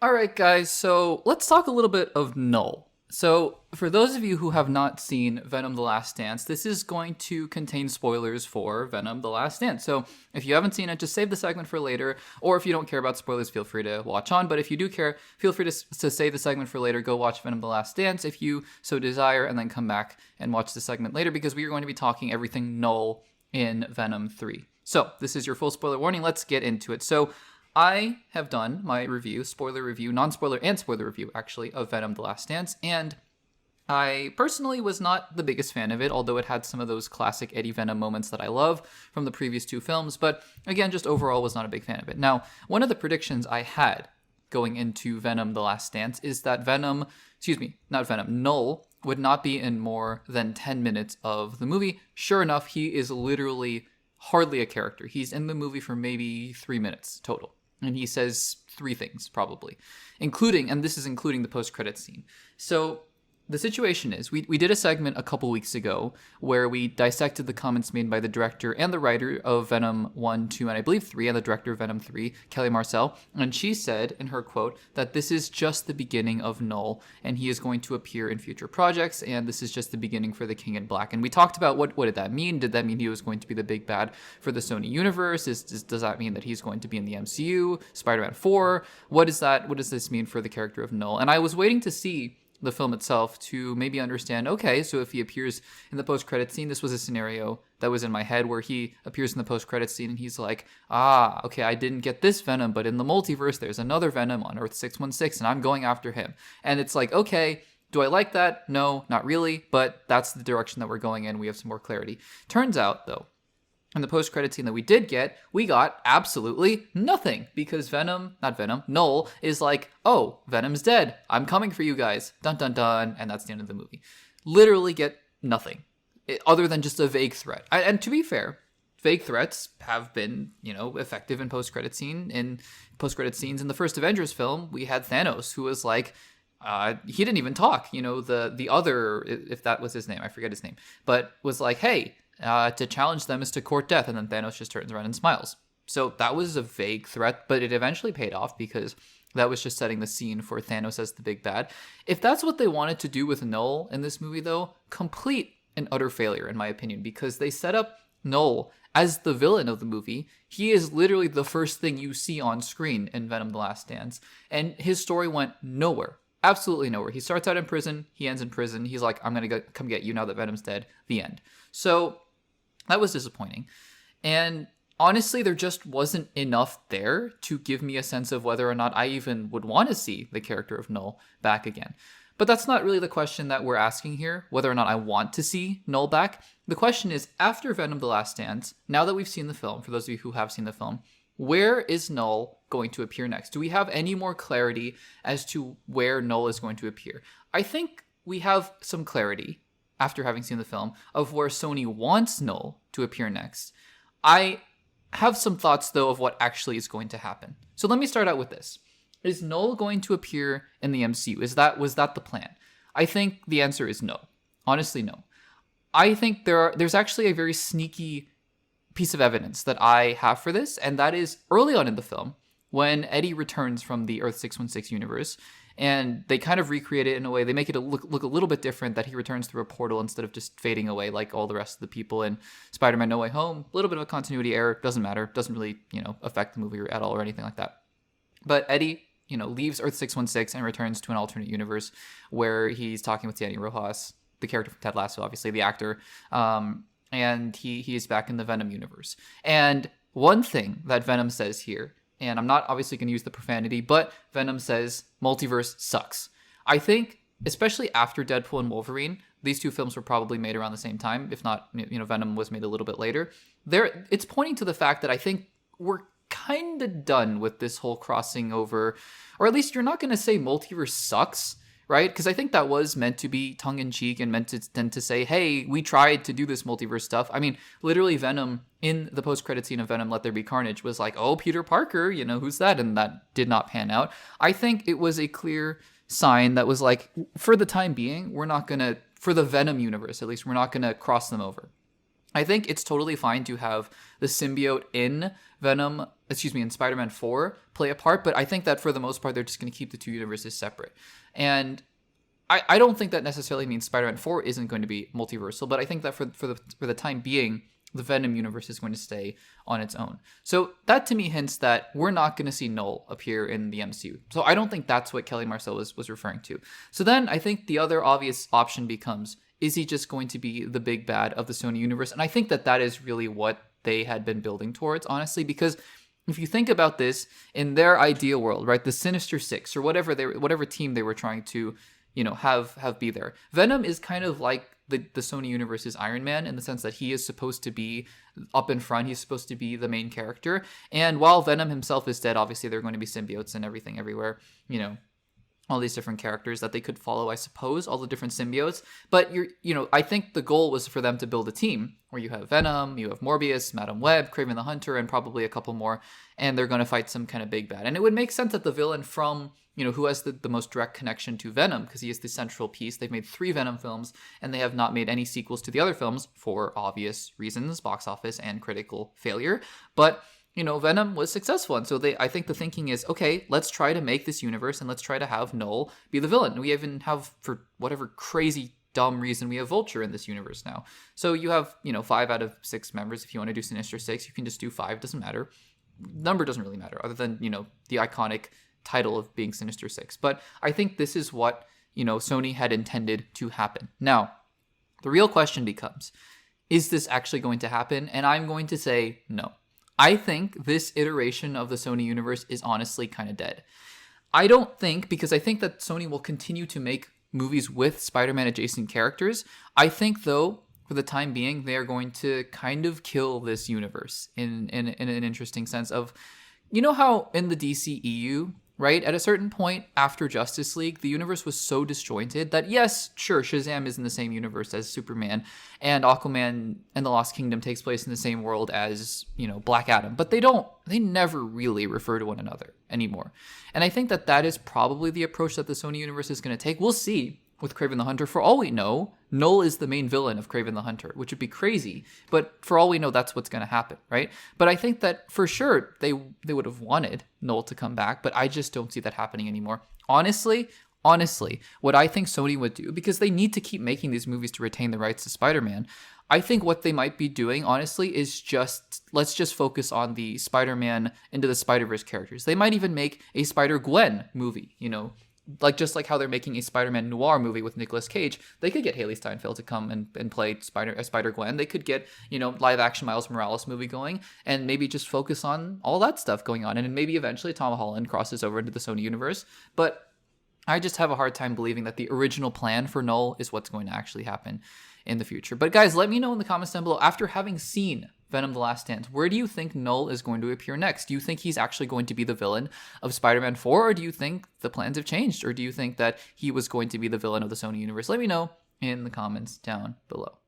All right, guys, so let's talk a little bit of Knull. So, for those of you who have not seen Venom: The Last Dance, this is going to contain spoilers for Venom: The Last Dance. So, if you haven't seen it, just save the segment for later. Or if you don't care about spoilers, feel free to watch on. But if you do care, feel free to save the segment for later. Go watch Venom: The Last Dance if you so desire, and then come back and watch the segment later because we are going to be talking everything Knull in Venom 3. So, this is your full spoiler warning. Let's get into it. So, I have done my review, spoiler review, non-spoiler and spoiler review, actually, of Venom: The Last Dance, and I personally was not the biggest fan of it, although it had some of those classic Eddie Venom moments that I love from the previous two films, but again, just overall was not a big fan of it. Now, one of the predictions I had going into Venom: The Last Dance is that Knull would not be in more than 10 minutes of the movie. Sure enough, he is literally hardly a character. He's in the movie for maybe 3 minutes total. And he says 3 things, probably, and this is including the post-credits scene. So the situation is, we did a segment a couple weeks ago where we dissected the comments made by the director and the writer of Venom 1, 2, and I believe 3, and the director of Venom 3, Kelly Marcel. And she said in her quote that this is just the beginning of Knull, and he is going to appear in future projects, and this is just the beginning for the King in Black. And we talked about what did that mean? Did that mean he was going to be the big bad for the Sony universe? Does that mean that he's going to be in the MCU? Spider-Man 4? What does this mean for the character of Knull? And I was waiting to see the film itself to maybe understand, okay, so if he appears in the post-credit scene, this was a scenario that was in my head where he appears in the post-credit scene and he's like, okay, I didn't get this Venom, but in the multiverse, there's another Venom on Earth 616 and I'm going after him. And it's like, okay, do I like that? No, not really, but that's the direction that we're going in. We have some more clarity. Turns out, though, in the post-credit scene that we did get, we got absolutely nothing because Knull is like, oh, Venom's dead. I'm coming for you guys. Dun, dun, dun. And that's the end of the movie. Literally get nothing other than just a vague threat. And to be fair, vague threats have been, effective in post-credit scenes. In the first Avengers film, we had Thanos, who was like, he didn't even talk. The other, if that was his name, I forget his name, but was like, hey, to challenge them is to court death, and then Thanos just turns around and smiles. So that was a vague threat, but it eventually paid off because that was just setting the scene for Thanos as the big bad. If that's what they wanted to do with Knull in this movie, though, complete and utter failure, in my opinion, because they set up Knull as the villain of the movie. He is literally the first thing you see on screen in Venom: The Last Dance, and his story went nowhere. Absolutely nowhere. He starts out in prison, he ends in prison, he's like, I'm going to come get you now that Venom's dead, the end. So that was disappointing. And honestly, there just wasn't enough there to give me a sense of whether or not I even would want to see the character of Knull back again. But that's not really the question that we're asking here, whether or not I want to see Knull back. The question is, after Venom: The Last Dance, now that we've seen the film, for those of you who have seen the film, where is Knull going to appear next? Do we have any more clarity as to where Knull is going to appear? I think we have some clarity after having seen the film, of where Sony wants Knull to appear next. I have some thoughts, though, of what actually is going to happen. So let me start out with this. Is Knull going to appear in the MCU? Was that the plan? I think the answer is no. Honestly, no. I think there's actually a very sneaky piece of evidence that I have for this, and that is early on in the film, when Eddie returns from the Earth 616 universe, and they kind of recreate it in a way, they make it look a little bit different, that he returns through a portal instead of just fading away like all the rest of the people in Spider-Man No Way Home. A little bit of a continuity error, doesn't matter, doesn't really, affect the movie at all or anything like that. But Eddie, leaves Earth 616 and returns to an alternate universe where he's talking with Danny Rojas, the character from Ted Lasso, obviously, the actor, and he is back in the Venom universe. And one thing that Venom says here, and I'm not obviously going to use the profanity, but Venom says, multiverse sucks. I think, especially after Deadpool and Wolverine, these two films were probably made around the same time, if not, Venom was made a little bit later. It's pointing to the fact that I think we're kind of done with this whole crossing over, or at least you're not going to say multiverse sucks, right? Because I think that was meant to be tongue-in-cheek and meant to tend to say, hey, we tried to do this multiverse stuff. I mean, literally Venom, in the post-credit scene of Venom Let There Be Carnage, was like, oh, Peter Parker, who's that? And that did not pan out. I think it was a clear sign that was like, for the time being, we're not going to, for the Venom universe at least, we're not going to cross them over. I think it's totally fine to have the symbiote in in Spider-Man 4 play a part, but I think that for the most part, they're just going to keep the two universes separate. And I don't think that necessarily means Spider-Man 4 isn't going to be multiversal, but I think that for the time being, the Venom universe is going to stay on its own. So that to me hints that we're not going to see Knull appear in the MCU. So I don't think that's what Kelly Marcel was referring to. So then I think the other obvious option becomes, is he just going to be the big bad of the Sony universe? And I think that is really what they had been building towards, honestly, because if you think about this in their ideal world, right, the Sinister Six or whatever team they were trying to, have be there. Venom is kind of like the Sony universe's Iron Man in the sense that he is supposed to be up in front. He's supposed to be the main character. And while Venom himself is dead, obviously there are going to be symbiotes and everything everywhere, all these different characters that they could follow, I suppose, all the different symbiotes. But I think the goal was for them to build a team where you have Venom, you have Morbius, Madam Web, Kraven the Hunter, and probably a couple more, and they're going to fight some kind of big bad. And it would make sense that the villain from, who has the most direct connection to Venom, because he is the central piece. They've made 3 Venom films, and they have not made any sequels to the other films for obvious reasons, box office and critical failure. But Venom was successful. And so I think the thinking is, okay, let's try to make this universe and let's try to have Knull be the villain. We even have, for whatever crazy, dumb reason, we have Vulture in this universe now. So you have, 5 out of 6 members. If you want to do Sinister Six, you can just do 5. Doesn't matter. Number doesn't really matter other than, the iconic title of being Sinister Six. But I think this is what, Sony had intended to happen. Now, the real question becomes, is this actually going to happen? And I'm going to say no. I think this iteration of the Sony universe is honestly kind of dead. I don't think, because I think that Sony will continue to make movies with Spider-Man adjacent characters. I think, though, for the time being, they are going to kind of kill this universe in an interesting sense of, how in the DCEU, right, at a certain point after Justice League, the universe was so disjointed that, yes, sure, Shazam is in the same universe as Superman, and Aquaman and the Lost Kingdom takes place in the same world as, Black Adam, but they never really refer to one another anymore. And I think that is probably the approach that the Sony universe is going to take. We'll see with Kraven the Hunter. For all we know, Knull is the main villain of Kraven the Hunter, which would be crazy, but for all we know, that's what's going to happen, right? But I think that for sure they would have wanted Knull to come back, but I just don't see that happening anymore. Honestly, what I think Sony would do, because they need to keep making these movies to retain the rights to Spider-Man, I think what they might be doing, honestly, is let's just focus on the Spider-Man Into the Spider-Verse characters. They might even make a Spider-Gwen movie, just like how they're making a Spider-Man noir movie with Nicolas Cage. They could get Haley Steinfeld to come and play Spider-Gwen. They could get, live-action Miles Morales movie going and maybe just focus on all that stuff going on. And maybe eventually Tom Holland crosses over into the Sony universe. But I just have a hard time believing that the original plan for Knull is what's going to actually happen in the future. But guys, let me know in the comments down below, after having seen Venom: The Last Stand, where do you think Knull is going to appear next? Do you think he's actually going to be the villain of Spider-Man 4, or do you think the plans have changed, or do you think that he was going to be the villain of the Sony universe? Let me know in the comments down below.